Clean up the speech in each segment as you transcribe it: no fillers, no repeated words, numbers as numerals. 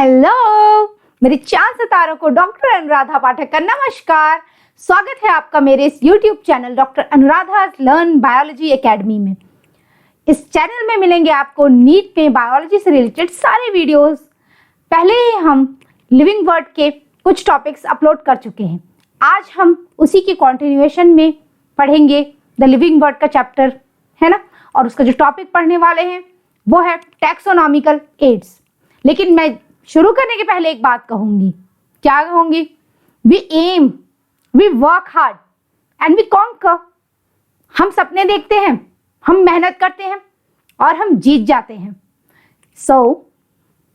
Hello मेरे चांद सितारों को डॉक्टर अनुराधा पाठक का नमस्कार। स्वागत है आपका मेरे इस YouTube channel doctor Anuradha learn biology academy में। इस चैनल में मिलेंगे आपको नीट में बायोलॉजी से रिलेटेड सारे वीडियोस। पहले ही हम लिविंग वर्ड के कुछ टॉपिक्स अपलोड कर चुके हैं। आज हम उसी की कंटिन्यूएशन में पढ़ेंगे द लिविंग वर्ड का चैप्टर, है ना। और उसका जो टॉपिक पढ़ने वाले हैं वो है टैक्सोनॉमिकल एड्स। लेकिन मैं शुरू करने के पहले एक बात कहूंगी। क्या कहूंगी? We am, we work hard and we conquer. हम सपने देखते हैं, हम मेहनत करते हैं और हम जीत जाते हैं।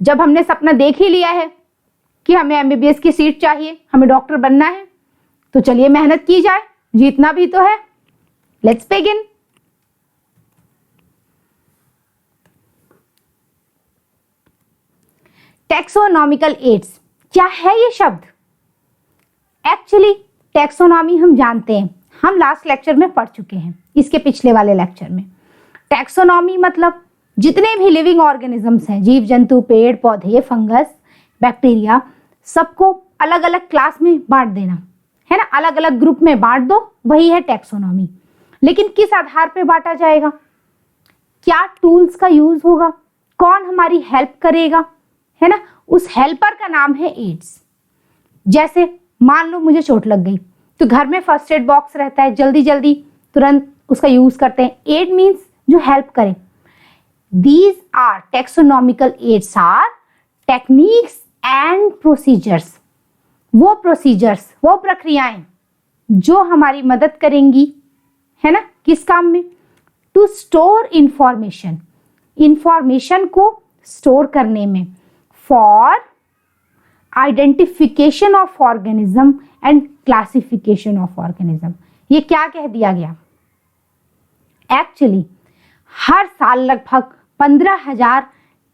जब हमने सपना देख ही लिया है कि हमें एमबीबीएस की सीट चाहिए, हमें डॉक्टर बनना है, तो चलिए मेहनत की जाए, जीतना भी तो है। Let's begin. टैक्सोनॉमिकल एड्स क्या है ये शब्द? एक्चुअली टैक्सोनॉमी हम जानते हैं, हम लास्ट लेक्चर में पढ़ चुके हैं, इसके पिछले वाले लेक्चर में। टैक्सोनॉमी मतलब जितने भी लिविंग ऑर्गेनिजम्स हैं, जीव जंतु, पेड़ पौधे, फंगस, बैक्टीरिया, सबको अलग अलग क्लास में बांट देना, है ना। अलग अलग ग्रुप में बांट दो, वही है टैक्सोनॉमी। लेकिन किस आधार पे बांटा जाएगा? क्या टूल्स का यूज होगा? कौन हमारी हेल्प करेगा, है ना। उस हेल्पर का नाम है एड्स। जैसे मान लो मुझे चोट लग गई, तो घर में फर्स्ट एड बॉक्स रहता है, जल्दी जल्दी तुरंत उसका यूज करते हैं। एड मीन्स जो हेल्प करे। These are taxonomical aids are techniques and procedures. वो प्रोसीजर्स, वो प्रक्रियाएं जो हमारी मदद करेंगी, है ना, किस काम में? टू स्टोर इंफॉर्मेशन, इंफॉर्मेशन को स्टोर करने में। For identification of organism and classification of organism. ये क्या कह दिया गया? एक्चुअली हर साल लगभग 15,000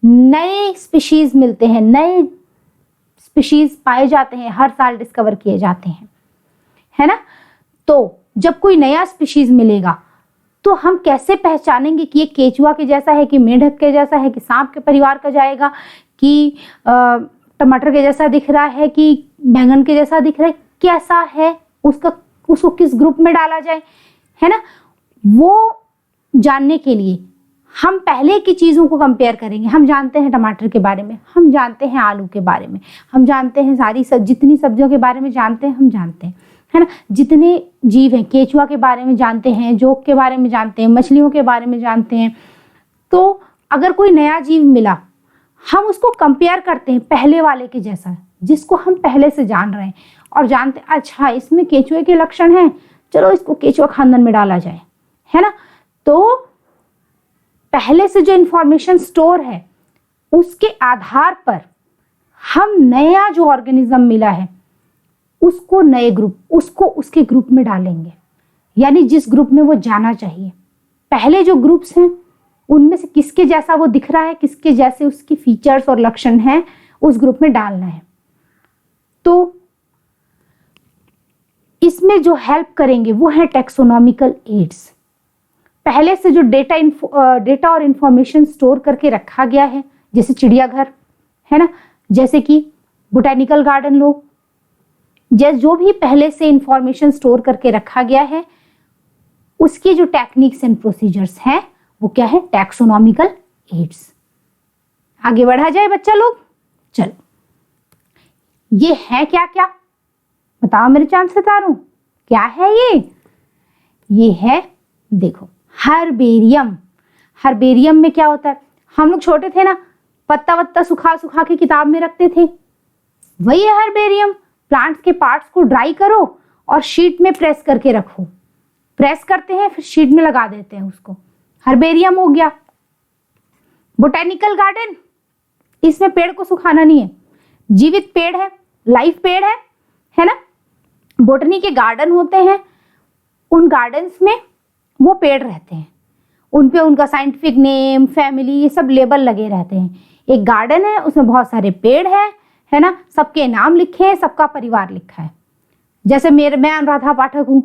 नए स्पीशीज मिलते हैं, नए स्पीशीज पाए जाते हैं, हर साल डिस्कवर किए जाते हैं, है ना। तो जब कोई नया स्पीशीज मिलेगा तो हम कैसे पहचानेंगे कि ये केचुआ के जैसा है, कि मेंढक के जैसा है, कि सांप के परिवार का जाएगा, कि टमाटर के जैसा दिख रहा है, कि बैंगन के जैसा दिख रहा है? कैसा है उसको किस ग्रुप में डाला जाए, है ना। वो जानने के लिए हम पहले की चीज़ों को कंपेयर करेंगे। हम जानते हैं टमाटर के बारे में, हम जानते हैं आलू के बारे में, हम जानते हैं सारी जितनी सब्जियों के बारे में जानते हैं, हम जानते हैं, है ना। जितने जीव हैं, केचुआ के बारे में जानते हैं, जोक के बारे में जानते हैं, मछलियों के बारे में जानते हैं। तो अगर कोई नया जीव मिला, हम उसको कंपेयर करते हैं पहले वाले के जैसा, जिसको हम पहले से जान रहे हैं और जानते हैं अच्छा इसमें केचुए के लक्षण हैं, चलो इसको केचुआ खानदान में डाला जाए, है ना। तो पहले से जो इंफॉर्मेशन स्टोर है उसके आधार पर हम नया जो ऑर्गेनिज्म मिला है उसको नए ग्रुप, उसको उसके ग्रुप में डालेंगे, यानी जिस ग्रुप में वो जाना चाहिए। पहले जो ग्रुप्स हैं उनमें से किसके जैसा वो दिख रहा है, किसके जैसे उसकी फीचर्स और लक्षण हैं, उस ग्रुप में डालना है। तो इसमें जो हेल्प करेंगे वो है टैक्सोनॉमिकल एड्स। पहले से जो डेटा और इंफॉर्मेशन स्टोर करके रखा गया है, जैसे चिड़ियाघर, है ना, जैसे कि बोटेनिकल गार्डन लो, जैसे जो भी पहले से इंफॉर्मेशन स्टोर करके रखा गया है, उसकी जो टेक्निक्स एंड प्रोसीजर्स हैं वो क्या है? Taxonomical aids. आगे बढ़ा जाए बच्चा लोग। चलो, ये है क्या क्या बताओ मेरे चांद सितारों, क्या है ये? ये है, देखो, हर्बेरियम। हर्बेरियम में क्या होता है? हम लोग छोटे थे ना, पत्ता वत्ता सुखा सुखा के किताब में रखते थे, वही है हर्बेरियम। प्लांट्स के पार्ट्स को ड्राई करो और शीट में प्रेस करके रखो। प्रेस करते हैं फिर शीट में लगा देते हैं, उसको हर्बेरियम हो गया। बोटेनिकल गार्डन, इसमें पेड़ को सुखाना नहीं है, जीवित पेड़ है, लाइव पेड़ है ना। बोटनी के गार्डन होते हैं, उन गार्डन्स में वो पेड़ रहते हैं, उन पे उनका साइंटिफिक नेम, फैमिली, ये सब लेबल लगे रहते हैं। एक गार्डन है, उसमें बहुत सारे पेड़ है ना, सबके नाम लिखे हैं, सबका परिवार लिखा है। जैसे मैं अनुराधा पाठक हूँ,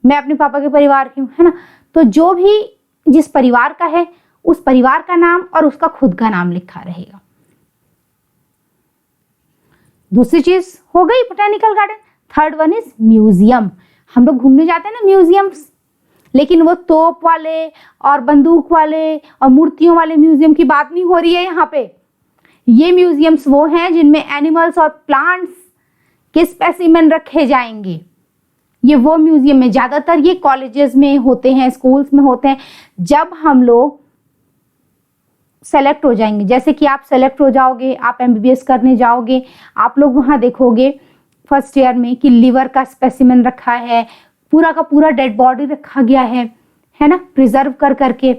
मैं अपने पापा के परिवार की हूँ, है ना। तो जो भी जिस परिवार का है, उस परिवार का नाम और उसका खुद का नाम लिखा रहेगा। दूसरी चीज हो गई botanical garden. Third one is museum. हम लोग घूमने जाते हैं ना म्यूजियम्स, लेकिन वो तोप वाले और बंदूक वाले और मूर्तियों वाले म्यूजियम की बात नहीं हो रही है यहाँ पे। ये म्यूजियम्स वो हैं जिनमें एनिमल्स और प्लांट्स के स्पेसिमेन रखे जाएंगे। ये वो म्यूजियम है, ज्यादातर ये कॉलेजेस में होते हैं, स्कूल्स में होते हैं। जब हम लोग सेलेक्ट हो जाएंगे, जैसे कि आप सेलेक्ट हो जाओगे, आप एमबीबीएस करने जाओगे, आप लोग वहां देखोगे फर्स्ट ईयर में कि लिवर का स्पेसिमेन रखा है, पूरा का पूरा डेड बॉडी रखा गया है ना, प्रिजर्व कर करके।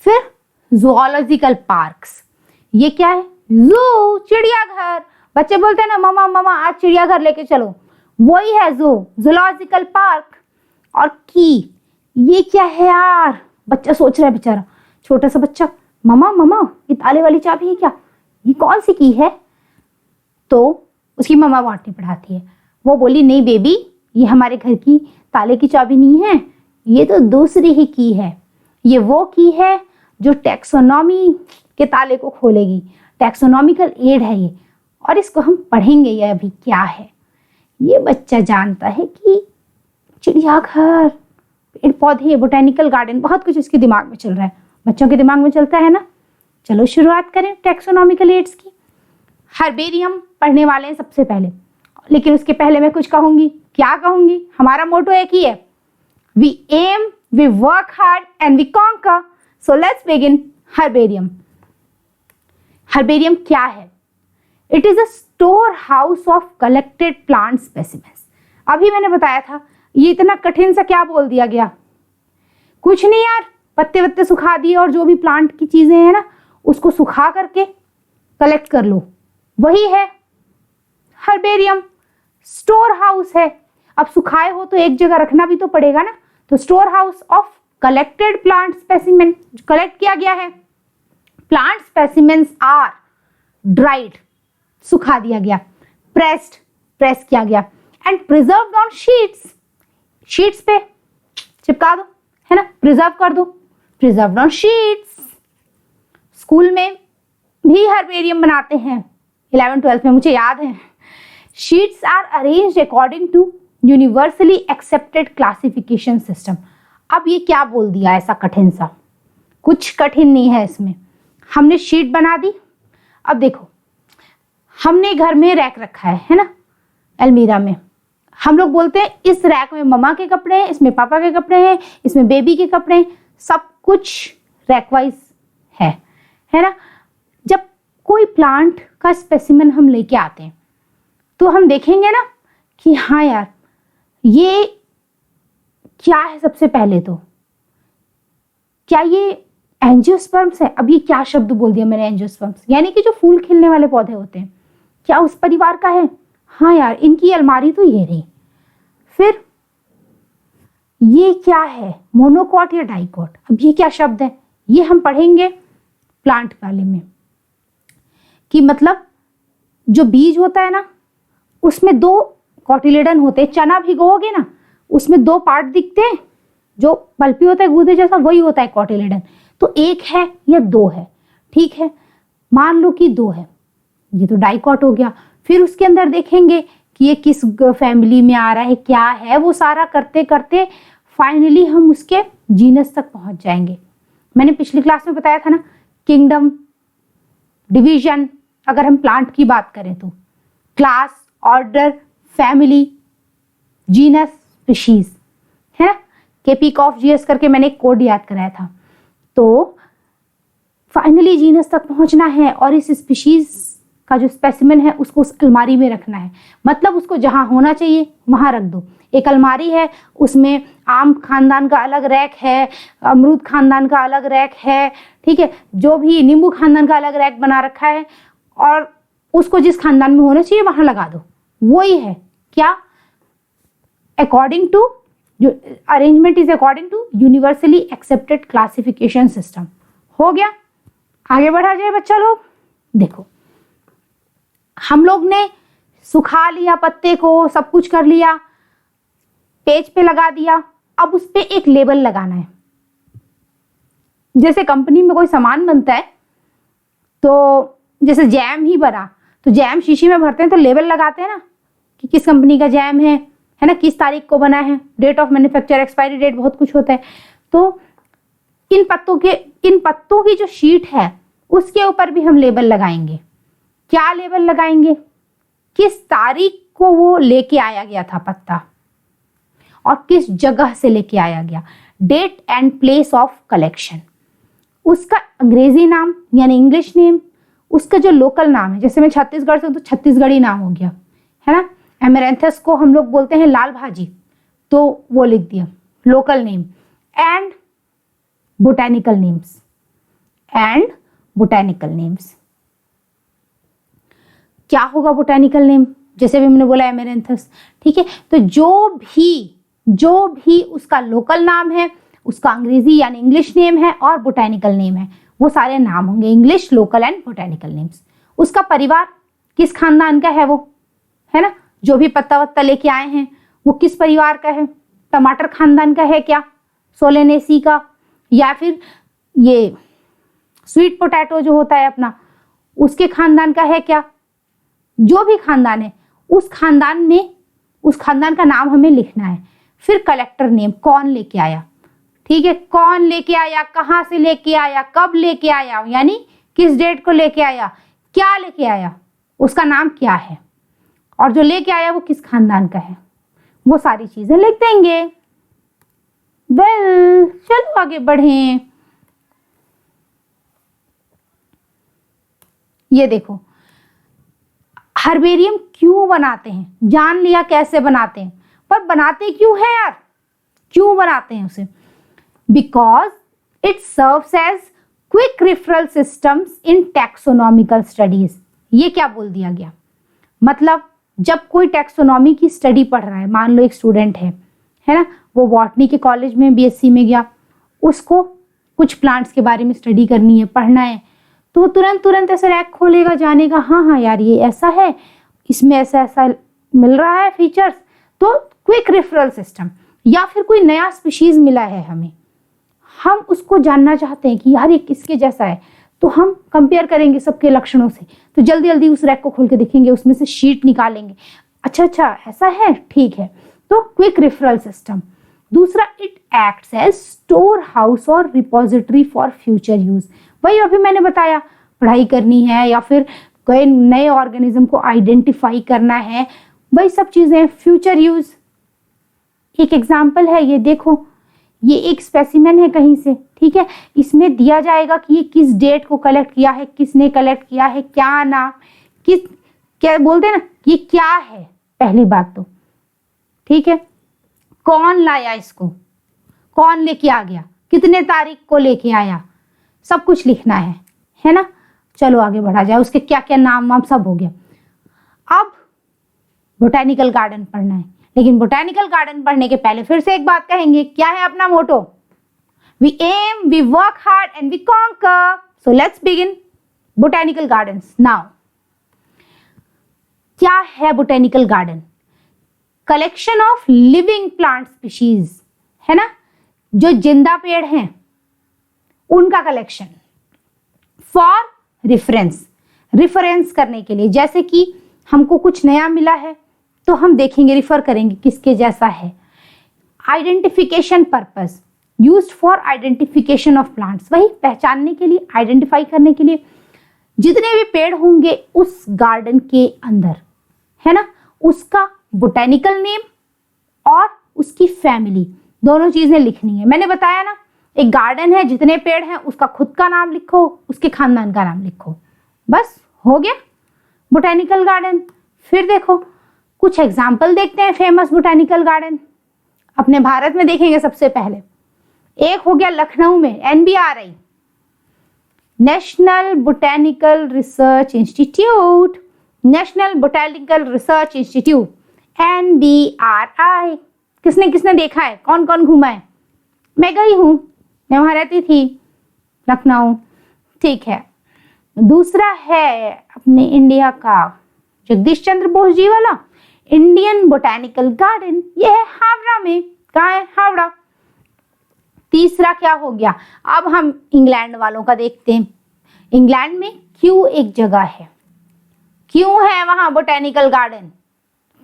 फिर जूलॉजिकल पार्क्स, ये क्या है? जू, चिड़ियाघर। बच्चे बोलते हैं ना मम्मा मम्मा आज चिड़ियाघर लेके चलो, वही है जू, जूलॉजिकल पार्क। और की, ये क्या है यार? बच्चा सोच रहा है, बेचारा छोटा सा बच्चा, मम्मा मम्मा ये ताले वाली चाबी है क्या? ये कौन सी की है? तो उसकी मम्मा बांटनी पढ़ाती है, वो बोली नहीं बेबी, ये हमारे घर की ताले की चाबी नहीं है, ये तो दूसरी ही की है। ये वो की है जो टैक्सोनॉमी के ताले को खोलेगी। टैक्सोनॉमिकल एड है ये, और इसको हम पढ़ेंगे ये अभी क्या है। ये बच्चा जानता है कि चिड़ियाघर, पेड़ पौधे, बोटेनिकल गार्डन, बहुत कुछ इसके दिमाग में चल रहा है। बच्चों के दिमाग में चलता है ना। चलो शुरुआत करें टैक्सोनॉमिकल एड्स की। हर्बेरियम पढ़ने वाले हैं सबसे पहले, लेकिन उसके पहले मैं कुछ कहूंगी। क्या कहूंगी? हमारा मोटो एक ही है, we am, we work hard and we conquer. So let's begin herbarium. Herbarium क्या है? It is a store house of collected plant specimens. अभी मैंने बताया था, ये इतना कठिन सा क्या बोल दिया गया? कुछ नहीं यार, पत्ते वत्ते सुखा दिए और जो भी प्लांट की चीजें हैं ना उसको सुखा करके कलेक्ट कर लो, वही है हर्बेरियम। स्टोर हाउस है। अब सुखाए हो तो एक जगह रखना भी तो पड़ेगा ना, तो store house of collected plant specimen, collect किया गया है। प्लांट स्पेसिमेंस आर ड्राइड, सुखा दिया गया, प्रेस्ड, प्रेस किया गया, and preserved on sheets, sheets पे चिपका दो, है ना, प्रिजर्व कर दो, प्रिजर्व्ड ऑन शीट्स। स्कूल में भी हर्बेरियम बनाते हैं, 11th-12th में मुझे याद है। Sheets are arranged according to universally accepted classification system. अब ये क्या बोल दिया ऐसा कठिन सा? कुछ कठिन नहीं है इसमें। हमने शीट बना दी। अब देखो, हमने घर में रैक रखा है ना, अलमीरा में। हम लोग बोलते हैं इस रैक में मम्मा के कपड़े हैं, इसमें पापा के कपड़े हैं, इसमें बेबी के कपड़े हैं, सब कुछ रैक वाइज है ना। जब कोई प्लांट का स्पेसिमेन हम लेके आते हैं तो हम देखेंगे ना कि हाँ यार ये क्या है। सबसे पहले तो क्या ये एंजियोस्पर्म्स है? अब ये क्या शब्द बोल दिया मैंने, एंजियोस्पर्म्स, यानी कि जो फूल खिलने वाले पौधे होते हैं, क्या उस परिवार का है? हाँ यार, इनकी अलमारी तो ये रही। फिर ये क्या है, मोनोकॉट या डाइकॉट? अब ये क्या शब्द है? ये हम पढ़ेंगे प्लांट वाले में, कि मतलब जो बीज होता है ना उसमें 2 कॉटिलेडन होते हैं। चना भिगोगे ना उसमें 2 पार्ट दिखते हैं, जो पल्पी होता है गूदे जैसा, वही होता है कॉटिलेडन। तो 1 है या 2 है, ठीक है, मान लो कि 2 है, ये तो डाइकॉट हो गया। फिर उसके अंदर देखेंगे कि ये किस फैमिली में आ रहा है, क्या है, वो सारा करते करते फाइनली हम उसके जीनस तक पहुंच जाएंगे। मैंने पिछली क्लास में बताया था ना, किंगडम, डिवीजन, अगर हम प्लांट की बात करें तो class, order, family, genus, species, है ना। केपीकॉफ जीएस करके मैंने एक कोड याद कराया था। तो फाइनली जीनस तक पहुंचना है और इस स्पीशीज का जो स्पेसिमेन है उसको उस अलमारी में रखना है। मतलब उसको जहां होना चाहिए वहां रख दो। एक अलमारी है, उसमें आम खानदान का अलग रैक है, अमरूद खानदान का अलग रैक है, ठीक है, जो भी नींबू खानदान का अलग रैक बना रखा है, और उसको जिस खानदान में होना चाहिए वहां लगा दो। वही है क्या, अकॉर्डिंग टू, जो arrangement is according to universally accepted classification system. हो गया, आगे बढ़ा जाए बच्चा लोग। देखो, हम लोग ने सुखा लिया पत्ते को, सब कुछ कर लिया, पेज पे लगा दिया। अब उस पे एक लेबल लगाना है। जैसे कंपनी में कोई सामान बनता है, तो जैसे जैम ही बना तो जैम शीशी में भरते हैं तो लेबल लगाते हैं ना कि किस कंपनी का जैम है ना, किस तारीख को बना है, date of manufacture, expiry date, बहुत कुछ होता है। तो इन पत्तों की जो शीट है उसके ऊपर भी हम लेबल लगाएंगे। क्या लेबल लगाएंगे? किस तारीख को वो लेके आया गया था पत्ता और किस जगह से लेके आया गया, date and place of collection, उसका अंग्रेजी नाम यानी इंग्लिश नेम, उसका जो लोकल नाम है, जैसे मैं छत्तीसगढ़ से हूं तो छत्तीसगढ़ी नाम हो गया, है ना। एमेरेंथस को हम लोग बोलते हैं लाल भाजी, तो वो लिख दिया local name. And botanical names, क्या होगा बोटेनिकल नेम? जैसे भी मैंने बोला एमेरेंथस, ठीक है। तो जो भी उसका लोकल नाम है, उसका अंग्रेजी यानी इंग्लिश नेम है और बोटेनिकल नेम है, वो सारे नाम होंगे English, local and botanical names. उसका परिवार किस खानदान का है वो, है ना, जो भी पत्ता वत्ता लेके आए हैं वो किस परिवार का है, टमाटर खानदान का है क्या, सोलेनेसी का, या फिर ये स्वीट पोटैटो जो होता है अपना, उसके खानदान का है क्या। जो भी खानदान है उस खानदान का नाम हमें लिखना है। फिर कलेक्टर नेम, कौन लेके आया, ठीक है, कौन लेके आया, कहाँ से लेके आया, कब लेके आया, यानी किस डेट को लेके आया, क्या लेके आया, उसका नाम क्या है, और जो लेके आया वो किस खानदान का है, वो सारी चीजें लिख देंगे। चलो आगे बढ़ें। ये देखो, हर्बेरियम क्यों बनाते हैं, जान लिया कैसे बनाते हैं, पर बनाते क्यों है यार, क्यों बनाते हैं उसे? Because it serves as quick referral systems in taxonomical studies. ये क्या बोल दिया गया, मतलब जब कोई टैक्सोनॉमी की स्टडी पढ़ रहा है, मान लो एक स्टूडेंट है ना, वो बॉटनी के कॉलेज में बीएससी में गया, उसको कुछ प्लांट्स के बारे में स्टडी करनी है, पढ़ना है, तो वो तुरंत ऐसे रैक खोलेगा, जानेगा हाँ यार ये ऐसा है, इसमें ऐसा ऐसा मिल रहा है फीचर्स, तो क्विक रेफरल सिस्टम। या फिर कोई नया स्पीशीज मिला है हमें, हम उसको जानना चाहते हैं कि यार ये किसके जैसा है, तो हम कंपेयर करेंगे सबके लक्षणों से, तो जल्दी जल्दी उस रैक को खोल के देखेंगे, उसमें से शीट निकालेंगे, अच्छा ऐसा है, ठीक है, तो क्विक रेफरल सिस्टम। दूसरा, it acts as store house और रिपोजिटरी फॉर फ्यूचर यूज। वही अभी मैंने बताया, पढ़ाई करनी है या फिर कोई नए ऑर्गेनिज्म को आइडेंटिफाई करना है, वही सब चीजें फ्यूचर यूज। एक एग्जाम्पल है, ये देखो, ये एक स्पेसिमेन है कहीं से, ठीक है, इसमें दिया जाएगा कि ये किस डेट को कलेक्ट किया है, किसने कलेक्ट किया है, क्या नाम, क्या बोलते हैं ना, ये क्या है, पहली बात तो, ठीक है, कौन लाया इसको, कौन लेके आ गया, कितने तारीख को लेके आया, सब कुछ लिखना है ना। चलो आगे बढ़ा जाए, उसके क्या क्या नाम वाम सब हो गया। अब बोटेनिकल गार्डन पढ़ना है, लेकिन बोटेनिकल गार्डन पढ़ने के पहले फिर से एक बात कहेंगे, क्या है अपना मोटो? We am, we work hard and we conquer. So let's begin botanical gardens now. क्या है botanical garden? Collection of living plant species, है ना, जो जिंदा पेड़ हैं उनका कलेक्शन, फॉर रिफरेंस करने के लिए, जैसे कि हमको कुछ नया मिला है तो हम देखेंगे, रिफर करेंगे किसके जैसा है। Identification purpose, used for identification of plants, वही पहचानने के लिए, आइडेंटिफाई करने के लिए, जितने भी पेड़ होंगे उस गार्डन के अंदर, है ना, उसका बोटेनिकल नेम और उसकी फैमिली, दोनों चीजें लिखनी है। मैंने बताया ना, एक गार्डन है, जितने पेड़ हैं उसका खुद का नाम लिखो, उसके खानदान का नाम लिखो, बस हो गया बोटेनिकल गार्डन। फिर देखो कुछ एग्जाम्पल देखते हैं फेमस बोटेनिकल गार्डन अपने भारत में। देखेंगे सबसे पहले, एक हो गया लखनऊ में NBRI, national botanical research institute, national botanical research institute NBRI। किसने किसने देखा है, कौन कौन घूमा है? मैं गई हूं, मैं वहां रहती थी, लखनऊ, ठीक है। दूसरा है अपने इंडिया का जगदीश चंद्र बोस जी वाला इंडियन बोटेनिकल गार्डन, ये है हावड़ा में। कहाँ है? हावड़ा। तीसरा क्या हो गया, अब हम इंग्लैंड वालों का देखते हैं। इंग्लैंड में क्यू एक जगह है, क्यों है वहां बोटेनिकल गार्डन?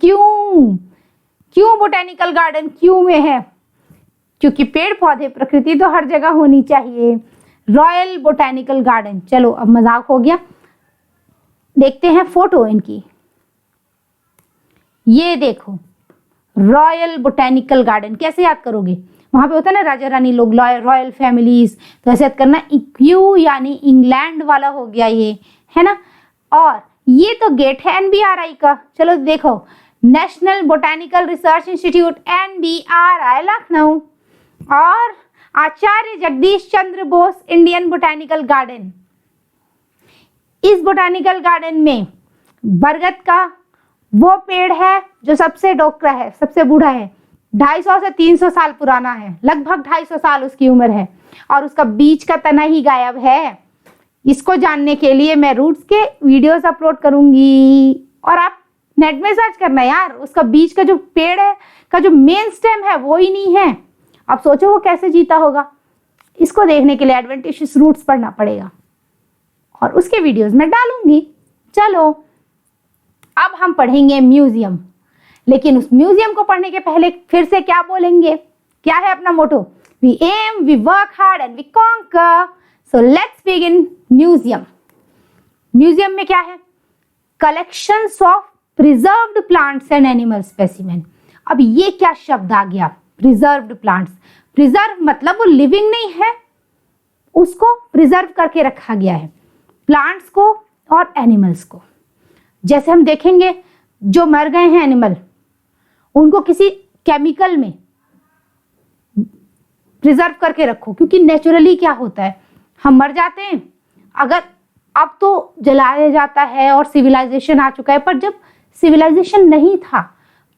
क्यों बोटेनिकल गार्डन क्यों में है? क्योंकि पेड़ पौधे प्रकृति तो हर जगह होनी चाहिए। Royal botanical garden. चलो अब मजाक हो गया, देखते हैं फोटो इनकी। ये देखो रॉयल बोटेनिकल गार्डन, कैसे याद करोगे? वहां पे होता है ना राजा रानी लोग, रॉयल फैमिलीज, तो ऐसे याद करना। क्यू यानी इंग्लैंड वाला हो गया ये, है ना। और ये तो गेट है NBRI का। चलो देखो, national botanical research institute NBRI Lucknow, और आचार्य Jagdish Chandra Bose Indian botanical garden. इस बोटेनिकल गार्डन में बरगद का वो पेड़ है जो सबसे डोकरा है, सबसे बूढ़ा है, 250 से 300 साल पुराना है, लगभग 250 साल उसकी उम्र है, और उसका बीच का तना ही गायब है। इसको जानने के लिए मैं रूट्स के वीडियोस अपलोड करूंगी, और आप नेट में सर्च करना यार, उसका बीच का जो पेड़ है का जो मेन स्टेम है वो ही नहीं है। अब सोचो वो कैसे जीता होगा। इसको देखने के लिए एडवेंटिशियस रूट्स पढ़ना पड़ेगा, और उसके वीडियोस मैं डालूंगी। चलो अब हम पढ़ेंगे म्यूजियम, लेकिन उस म्यूजियम को पढ़ने के पहले फिर से क्या बोलेंगे? क्या है अपना मोटो? We am, we work hard and we conquer. So let's begin museum. Museum में क्या है? Collections of preserved plants and animal specimen. अब ये क्या शब्द आ गया? Preserved plants. प्रिजर्व मतलब वो लिविंग नहीं है, उसको प्रिजर्व करके रखा गया है, प्लांट्स को और एनिमल्स को। जैसे हम देखेंगे जो मर गए हैं एनिमल, उनको किसी केमिकल में प्रिजर्व करके रखो, क्योंकि नेचुरली क्या होता है, हम मर जाते हैं, अगर अब तो जलाया जाता है और सिविलाइजेशन आ चुका है, पर जब सिविलाइजेशन नहीं था,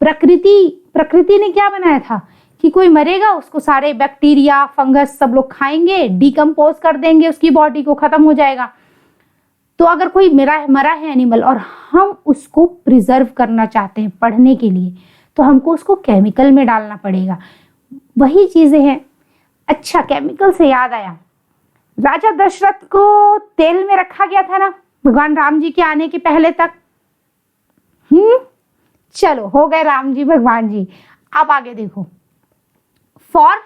प्रकृति ने क्या बनाया था कि कोई मरेगा उसको सारे बैक्टीरिया फंगस सब लोग खाएंगे, डिकम्पोज कर देंगे उसकी बॉडी को, खत्म हो जाएगा। तो अगर कोई मरा है एनिमल और हम उसको प्रिजर्व करना चाहते हैं पढ़ने के लिए, तो हमको उसको केमिकल में डालना पड़ेगा। वही चीजें हैं। अच्छा, केमिकल से याद आया, राजा दशरथ को तेल में रखा गया था ना भगवान राम जी के आने के पहले तक। चलो हो गए राम जी भगवान जी। अब आगे देखो, फॉर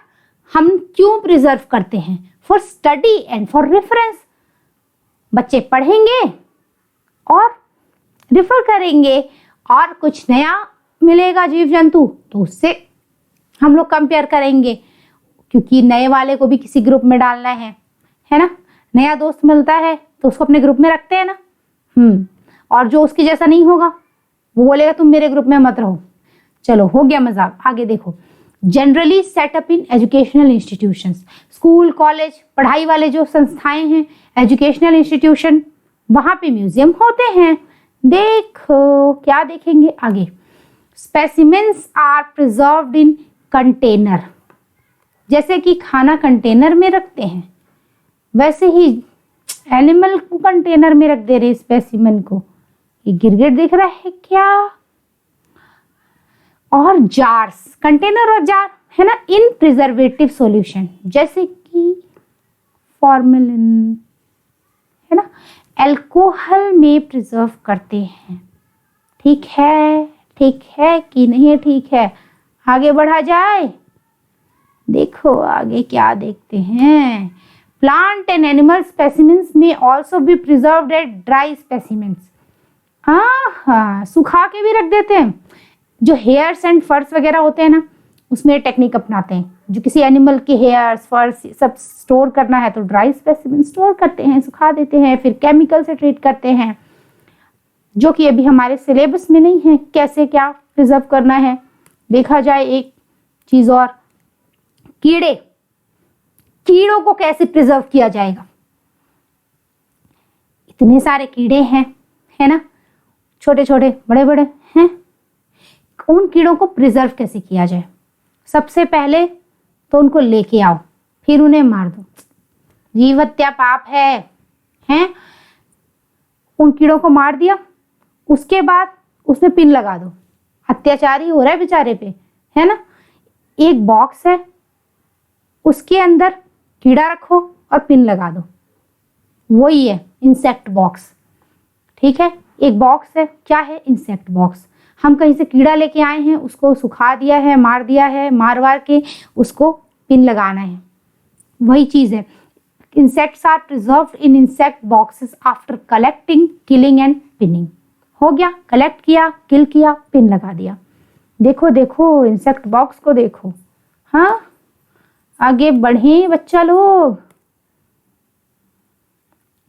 हम क्यों प्रिजर्व करते हैं? For study and for reference. बच्चे पढ़ेंगे और रिफर करेंगे, और कुछ नया मिलेगा जीव जंतु तो उससे हम लोग कंपेयर करेंगे, क्योंकि नए वाले को भी किसी ग्रुप में डालना है ना। नया दोस्त मिलता है तो उसको अपने ग्रुप में रखते हैं ना। और जो उसके जैसा नहीं होगा वो बोलेगा तुम मेरे ग्रुप में मत रहो। चलो हो गया मजाक। आगे देखो, generally setup in educational institutions. School college पढ़ाई वाले जो संस्थाएं हैं, एजुकेशनल इंस्टीट्यूशन, वहां पे म्यूजियम होते हैं। देखो क्या देखेंगे आगे, specimens are preserved in container. जैसे कि खाना कंटेनर में रखते हैं, वैसे ही एनिमल को कंटेनर में रख दे रहे स्पेसिमेन को। ये गिरगिट दिख रहा है क्या? और जार्स, कंटेनर और जार है ना, इन प्रिजर्वेटिव सॉल्यूशन, जैसे कि फॉर्मेलिन है ना, अल्कोहल में प्रिजर्व करते हैं। ठीक है कि नहीं ठीक है? आगे बढ़ा जाए। देखो आगे क्या देखते हैं, plant and animal specimens may also be preserved at dry specimens. हाँ, सुखा के भी रख देते हैं। जो हेयर्स एंड फर्स वगैरह होते हैं ना, उसमें टेक्निक अपनाते हैं। जो किसी एनिमल के हेयर्स फर्स सब स्टोर करना है तो ड्राई स्पेसिमेन स्टोर करते हैं, सुखा देते हैं, फिर केमिकल से ट्रीट करते हैं, जो कि अभी हमारे सिलेबस में नहीं है कैसे क्या प्रिजर्व करना है। देखा जाए एक चीज और, कीड़ों को कैसे प्रिजर्व किया जाएगा। इतने सारे कीड़े हैं, है ना, छोटे छोटे बड़े बड़े हैं। उन कीड़ों को प्रिजर्व कैसे किया जाए? सबसे पहले तो उनको लेके आओ, फिर उन्हें मार दो। जीव हत्या पाप है। उन कीड़ों को मार दिया, उसके बाद उसमें पिन लगा दो। अत्याचारी हो रहा है बेचारे पे, है ना। एक बॉक्स है, उसके अंदर कीड़ा रखो और पिन लगा दो, वही है इंसेक्ट बॉक्स। ठीक है, एक बॉक्स है, क्या है? Insect box. हम कहीं से कीड़ा लेके आए हैं, उसको सुखा दिया है, मार दिया है, मार वार के उसको पिन लगाना है, वही चीज है। Insects are preserved in insect boxes after collecting, killing and pinning. हो गया, कलेक्ट किया, किल किया, पिन लगा दिया। देखो देखो इंसेक्ट बॉक्स को देखो। हाँ, आगे बढ़े बच्चा लोग।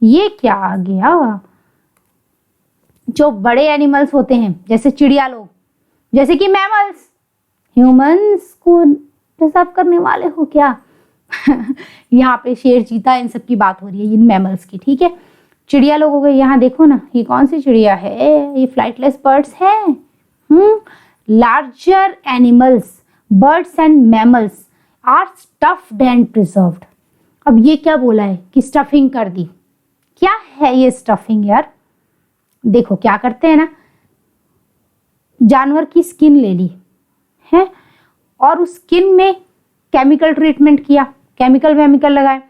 ये क्या आ गया? जो बड़े एनिमल्स होते हैं जैसे चिड़िया लोग, जैसे कि मैमल्स, ह्यूमंस को डिस्टर्ब करने वाले हो क्या? यहाँ पे शेर, चीता, इन सब की बात हो रही है, इन मैमल्स की, ठीक है। चिड़िया लोग हो गए। यहाँ देखो ना, ये कौन सी चिड़िया है? ये फ्लाइटलेस बर्ड्स है। Larger animals, birds and mammals are stuffed and preserved. अब ये क्या बोला है कि स्टफिंग कर दी? क्या है ये स्टफिंग यार? देखो क्या करते हैं ना, जानवर की स्किन ले ली है और उस स्किन में केमिकल ट्रीटमेंट किया, केमिकल वेमिकल लगाए,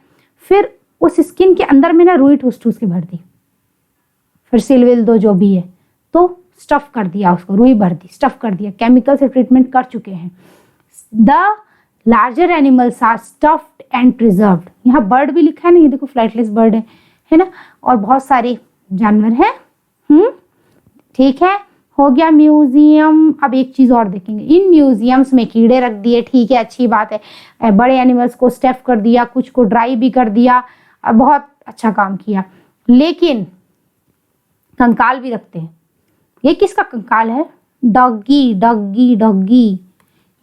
फिर उस स्किन के अंदर में ना रुई ठूस ठूस के भर दी, फिर सिल विल दो जो भी है, तो स्टफ कर दिया उसको, रुई भर दी, स्टफ कर दिया, केमिकल से ट्रीटमेंट कर चुके हैं। The larger animals are stuffed and preserved. यहाँ बर्ड भी लिखा है ना, ये देखो फ्लाइटलेस बर्ड है ना, और बहुत सारे जानवर हैं। ठीक है, हो गया म्यूजियम। अब एक चीज और देखेंगे, इन म्यूजियम्स में कीड़े रख दिए, ठीक है, अच्छी बात है। बड़े एनिमल्स को स्टफ कर दिया, कुछ को ड्राई भी कर दिया, बहुत अच्छा काम किया। लेकिन कंकाल भी रखते हैं। ये किसका कंकाल है? Doggy, doggy, doggy.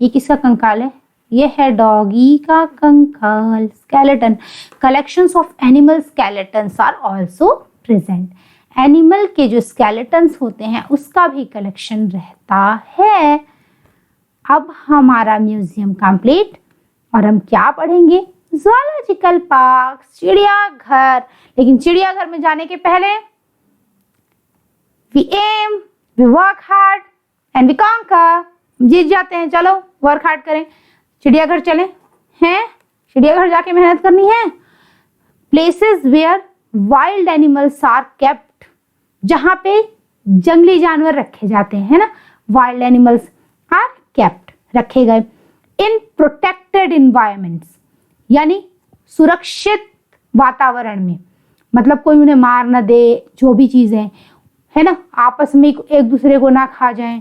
ये किसका कंकाल है? ये है डॉगी का कंकाल। Skeleton, collections of animal skeletons are also present. Animal के जो स्केलेटन्स होते हैं उसका भी कलेक्शन रहता है। अब हमारा म्यूजियम कंप्लीट, और हम क्या पढ़ेंगे? ज़ूलॉजिकल पार्क, चिड़ियाघर। लेकिन चिड़ियाघर में जाने के पहले we am, we work hard and we conquer. जीत जाते हैं, चलो वर्क हार्ड करें, चिड़ियाघर चलें। हैं, चिड़ियाघर जाके मेहनत करनी है। Places where wild animals are kept, जहां पे जंगली जानवर रखे जाते हैं, है ना, वाइल्ड एनिमल्स आर केप्ट, रखे गए। इन प्रोटेक्टेड इन्वायरमेंट्स, यानी सुरक्षित वातावरण में, मतलब कोई उन्हें मार ना दे, जो भी चीजें है ना, आपस में एक दूसरे को ना खा जाएं।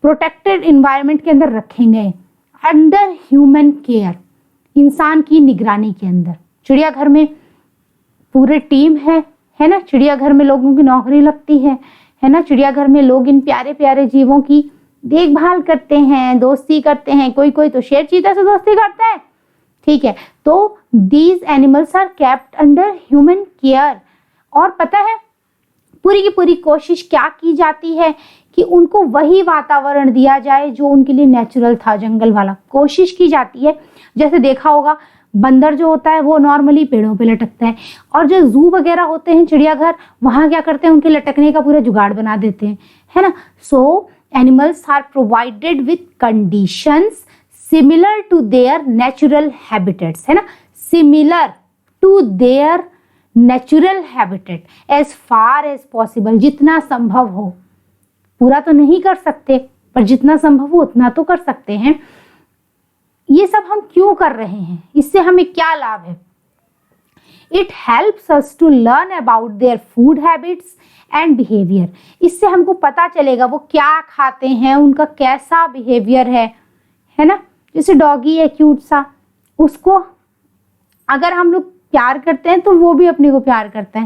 प्रोटेक्टेड इन्वायरमेंट के अंदर रखे गए, अंडर ह्यूमन केयर, इंसान की निगरानी के अंदर। चिड़ियाघर में पूरे टीम है ना, चिड़ियाघर में लोगों की नौकरी लगती है ना, चिड़ियाघर में लोग इन प्यारे प्यारे जीवों की देखभाल करते हैं, दोस्ती करते हैं। कोई कोई तो शेर चीता से दोस्ती करता है, ठीक है। तो these animals are kept under human care. और पता है पूरी की पूरी कोशिश क्या की जाती है कि उनको वही वातावरण दिया जाए जो उनके लिए नेचुरल था, जंगल वाला। कोशिश की जाती है, जैसे देखा होगा बंदर जो होता है वो नॉर्मली पेड़ों पे लटकता है, और जो जू वगैरह होते हैं, चिड़ियाघर, वहां क्या करते हैं, उनके लटकने का पूरा जुगाड़ बना देते हैं, है ना। So animals are provided with conditions similar to their natural habitats, है ना, similar to their natural habitat as far as possible, जितना संभव हो। पूरा तो नहीं कर सकते, पर जितना संभव हो उतना तो कर सकते हैं। ये सब हम क्यों कर रहे हैं? इससे हमें क्या लाभ है? It helps us to learn about their food habits and behaviour. इससे हमको पता चलेगा वो क्या खाते हैं, उनका कैसा बिहेवियर है ना। जैसे डॉगी है क्यूट सा, उसको अगर हम लोग प्यार करते हैं तो वो भी अपने को प्यार करता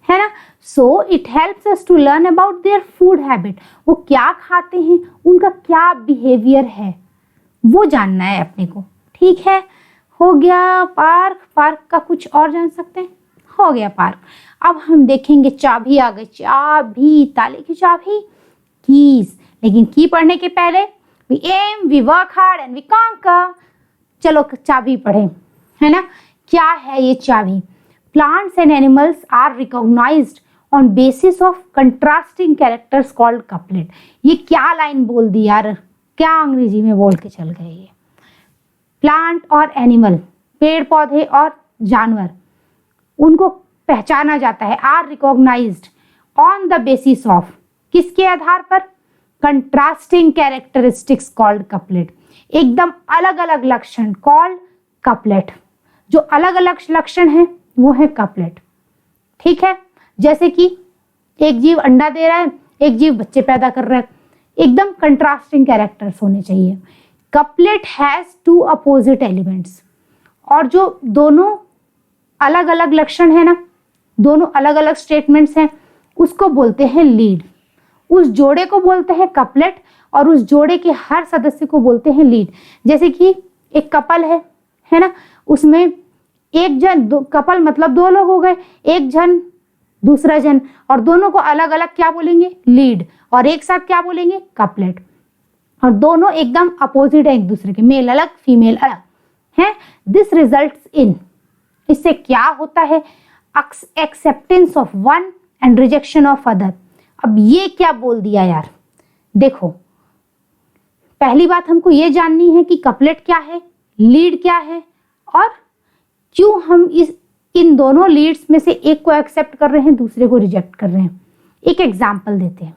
है ना। So it helps us to learn about their food habit. वो क्या खाते हैं, उनका क्या बिहेवियर है, वो जानना है अपने को, ठीक है। हो गया पार्क। पार्क का कुछ और जान सकते हैं? हो गया पार्क। अब हम देखेंगे चाबी आ गई, चाबी, ताले की चाबी, कीज। लेकिन की पढ़ने के पहले we am, we work hard and we conquer. चलो चाबी पढ़ें, है ना। क्या है ये चाबी? Plants and animals are recognised on basis of contrasting characters called couplet. ये क्या लाइन बोल दी यार, क्या अंग्रेजी में बोल के चल गए ये। प्लांट और एनिमल, पेड़ पौधे और जानवर, उनको पहचाना जाता है, are recognised on the basis of, किसके आधार पर? कंट्रास्टिंग कैरेक्टरिस्टिक्स कॉल्ड कपलेट, एकदम अलग अलग लक्षण कॉल्ड कपलेट, जो अलग अलग लक्षण है वो है कपलेट। ठीक है, जैसे कि एक जीव अंडा दे रहा है, एक जीव बच्चे पैदा कर रहा है, एकदम कंट्रास्टिंग कैरेक्टर्स होने चाहिए। Couplet has two opposite elements, और जो दोनों अलग अलग लक्षण है ना, दोनों अलग अलग स्टेटमेंट्स हैं, उसको बोलते हैं लीड। उस जोड़े को बोलते हैं कपलेट, और उस जोड़े के हर सदस्य को बोलते हैं लीड। जैसे कि एक कपल है ना, उसमें एक जन, कपल मतलब दो लोग हो गए, एक जन दूसरा जन, और दोनों को अलग अलग क्या बोलेंगे? लीड, और एक साथ क्या बोलेंगे? कपलेट। और दोनों एकदम अपोजिट है एक दूसरे के, मेल अलग फीमेल अलग है। दिस रिजल्ट्स इन, इससे क्या होता है? Acceptance of one and rejection of other. अब ये क्या बोल दिया यार, देखो पहली बात हमको ये जाननी है कि कपलेट क्या है, लीड क्या है, और क्यों हम इन दोनों लीड्स में से एक को एक्सेप्ट कर रहे हैं, दूसरे को रिजेक्ट कर रहे हैं। एक एग्जाम्पल देते हैं।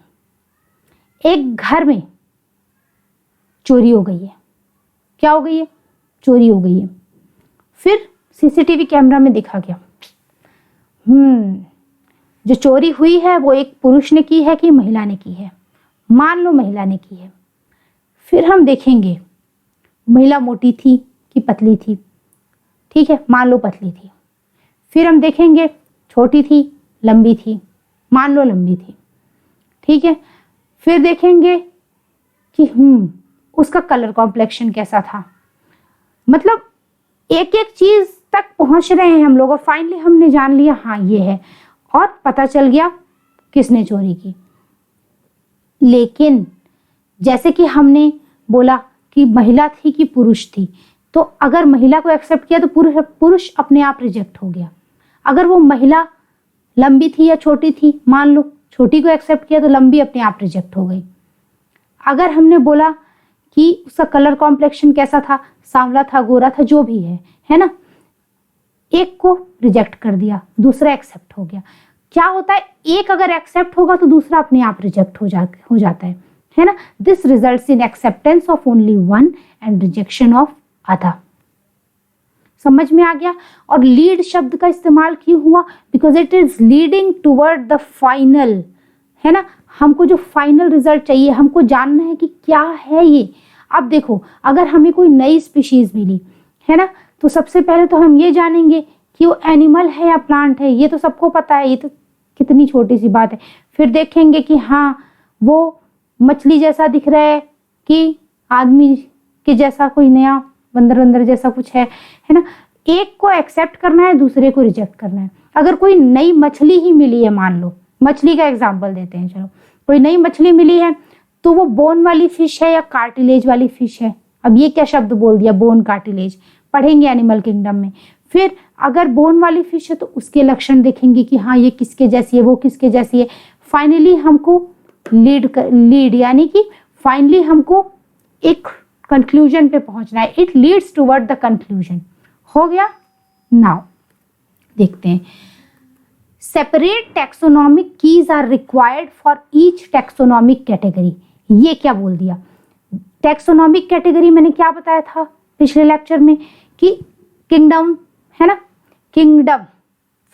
एक घर में चोरी हो गई है। क्या हो गई है? चोरी हो गई है। फिर सीसीटीवी कैमरा में देखा गया, जो चोरी हुई है वो एक पुरुष ने की है कि महिला ने की है? मान लो महिला ने की है। फिर हम देखेंगे महिला मोटी थी कि पतली थी। ठीक है, मान लो पतली थी। फिर हम देखेंगे छोटी थी, लंबी थी, मान लो लंबी थी। ठीक है, फिर देखेंगे कि उसका कलर कॉम्प्लेक्शन कैसा था। मतलब एक एक चीज तक पहुंच रहे हैं हम लोग, और फाइनली हमने जान लिया हाँ ये है, और पता चल गया किसने चोरी की। लेकिन जैसे कि हमने बोला कि महिला थी कि पुरुष थी, तो अगर महिला को एक्सेप्ट किया तो पुरुष अपने आप रिजेक्ट हो गया। अगर वो महिला लंबी थी या छोटी थी, मान लो छोटी को एक्सेप्ट किया तो लंबी अपने आप रिजेक्ट हो गई। अगर हमने बोला कि उसका कलर कॉम्प्लेक्शन कैसा था, सांवला था, गोरा था, जो भी है ना, एक को रिजेक्ट कर दिया, दूसरा एक्सेप्ट हो गया। क्या होता है, एक अगर एक्सेप्ट होगा तो दूसरा अपने आप रिजेक्ट हो जाता है ना। This results in acceptance of only one and rejection of other. समझ में आ गया? और लीड शब्द का इस्तेमाल क्यों हुआ? Because it is leading toward the final, है ना। हमको जो फाइनल रिजल्ट चाहिए, हमको जानना है कि क्या है ये। अब देखो, अगर हमें कोई नई स्पीशीज मिली है ना, तो सबसे पहले तो हम ये जानेंगे कि वो एनिमल है या प्लांट है। ये तो सबको पता है, ये तो कितनी छोटी सी बात है। फिर देखेंगे कि हाँ वो मछली जैसा दिख रहा है कि आदमी के जैसा, कोई नया बंदर जैसा कुछ है ना। एक को एक्सेप्ट करना है, दूसरे को रिजेक्ट करना है। अगर कोई नई मछली ही मिली है, मान लो मछली का एग्जाम्पल देते हैं, चलो कोई नई मछली मिली है, तो वो बोन वाली फिश है या कार्टिलेज वाली फिश है। अब ये क्या शब्द बोल दिया, बोन कार्टिलेज, पढ़ेंगे एनिमल किंगडम में। फिर अगर बोन वाली फिश है तो उसके लक्षण देखेंगे कि हाँ ये किसके जैसी है, वो किसके जैसी है। फाइनली हमको लीड यानी कि फाइनली हमको एक कंक्लूजन पे पहुंचना है। It leads toward the conclusion. हो गया। नाउ देखते हैं, separate taxonomic keys are required for each taxonomic category. ये क्या बोल दिया, टैक्सोनॉमिक कैटेगरी मैंने क्या बताया था पिछले लेक्चर में कि किंगडम है ना, किंगडम,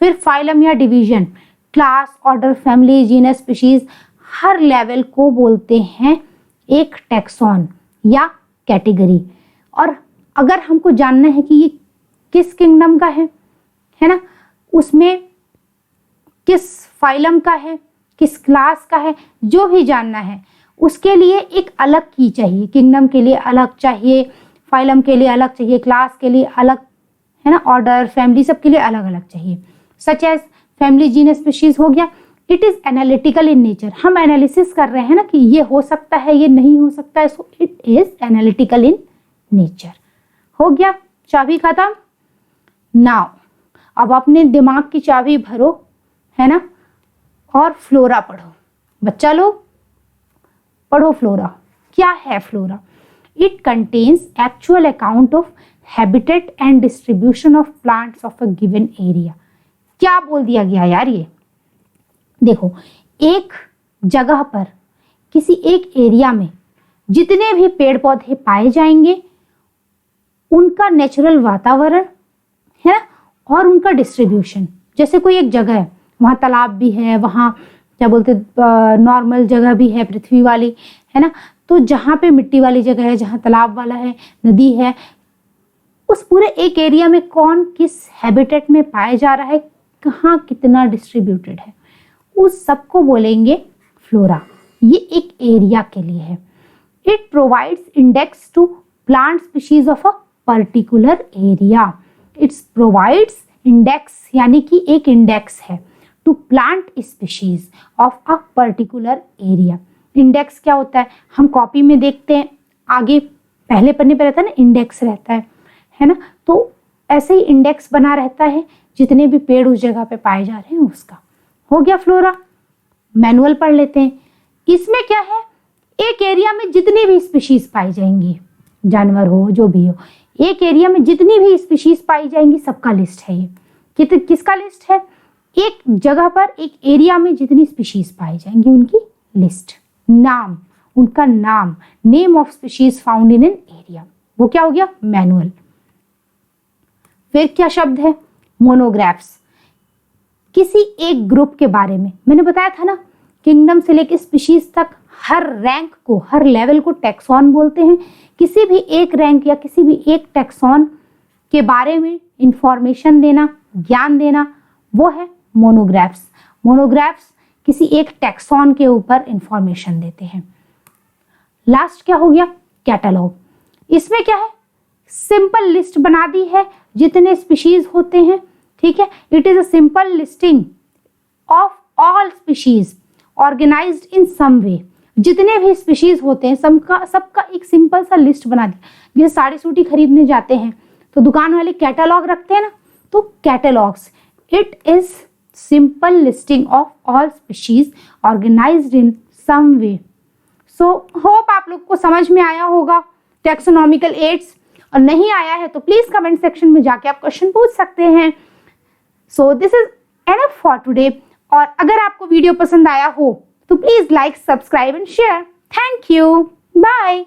फिर फाइलम या division, class, order, family, genus, species, हर लेवल को बोलते हैं एक टैक्सॉन या कैटेगरी। और अगर हमको जानना है कि ये किस किंगडम का है ना, उसमें किस फाइलम का है, किस क्लास का है, जो भी जानना है उसके लिए एक अलग की चाहिए। किंगडम के लिए अलग चाहिए, फाइलम के लिए अलग चाहिए, क्लास के लिए अलग, है ना, ऑर्डर, फैमिली, सब के लिए अलग अलग चाहिए। Such as family, genus, species हो गया। It is analytical in nature. हम एनालिसिस कर रहे हैं ना कि ये हो सकता है, ये नहीं हो सकता है, so it is analytical in nature. हो गया, चाबी खत्म। नाउ अब अपने दिमाग की चाबी भरो, है ना, और फ्लोरा पढ़ो। बच्चा लोग पढ़ो फ्लोरा। क्या है flora? It contains actual account of habitat and distribution of plants of a given area. क्या बोल दिया गया यार, ये देखो, एक जगह पर, किसी एक एरिया में जितने भी पेड़ पौधे पाए जाएंगे उनका नेचुरल वातावरण है ना, और उनका डिस्ट्रीब्यूशन। जैसे कोई एक जगह है, वहाँ तालाब भी है, वहाँ क्या बोलते नॉर्मल जगह भी है पृथ्वी वाली, है ना, तो जहाँ पे मिट्टी वाली जगह है, जहाँ तालाब वाला है, नदी है, उस पूरे एक एरिया में कौन किस हैबिटेट में पाया जा रहा है, कहाँ कितना डिस्ट्रीब्यूटेड है, उस सबको बोलेंगे फ्लोरा। ये एक एरिया के लिए है। It provides index to plant species of a particular area. It's provides index यानी कि एक इंडेक्स है to plant species of a particular area. Index क्या होता है, हम कॉपी में देखते हैं, आगे पहले पन्ने पे रहता है ना, इंडेक्स रहता है ना, तो ऐसे ही इंडेक्स बना रहता है जितने भी पेड़ उस जगह पे पाए जा रहे हैं उसका। हो गया फ्लोरा। मैनुअल पढ़ लेते हैं। इसमें क्या है, एक एरिया में जितनी भी स्पीशीज पाई जाएंगी, जानवर हो जो भी हो, एक एरिया में जितनी भी स्पीशीज पाई जाएंगी सबका लिस्ट है ये। किसका लिस्ट है, एक जगह पर एक एरिया में जितनी स्पीशीज पाई जाएंगी उनकी लिस्ट, नाम, उनका नाम, name of species found in an area, वो क्या हो गया, मैनुअल। फिर क्या शब्द है, मोनोग्राफ्स। किसी एक ग्रुप के बारे में, मैंने बताया था ना, किंगडम से लेकर स्पीशीज तक हर रैंक को, हर लेवल को टैक्सॉन बोलते हैं। किसी भी एक रैंक या किसी भी एक टैक्सॉन के बारे में इंफॉर्मेशन देना, ज्ञान देना, वो है मोनोग्राफ्स। मोनोग्राफ्स किसी एक टैक्सॉन के ऊपर इंफॉर्मेशन देते हैं। लास्ट क्या हो गया, कैटलॉग। इसमें क्या है, सिंपल लिस्ट बना दी है जितने स्पीशीज होते हैं, ठीक है। It is a simple listing of all species organised in some way. जितने भी स्पीशीज होते हैं सबका एक सिंपल सा लिस्ट बना दिया। जैसे साड़ी सूटी खरीदने जाते हैं तो दुकान वाले कैटलॉग रखते हैं ना, तो catalogues, it is simple listing of all species organised in some way. So hope आप लोग को समझ में आया होगा टैक्सोनॉमिकल एड्स, और नहीं आया है तो प्लीज कमेंट सेक्शन में जाके आप क्वेश्चन पूछ सकते हैं। So this is enough for today. और अगर आपको वीडियो पसंद आया हो तो please like, subscribe and share. Thank you, bye.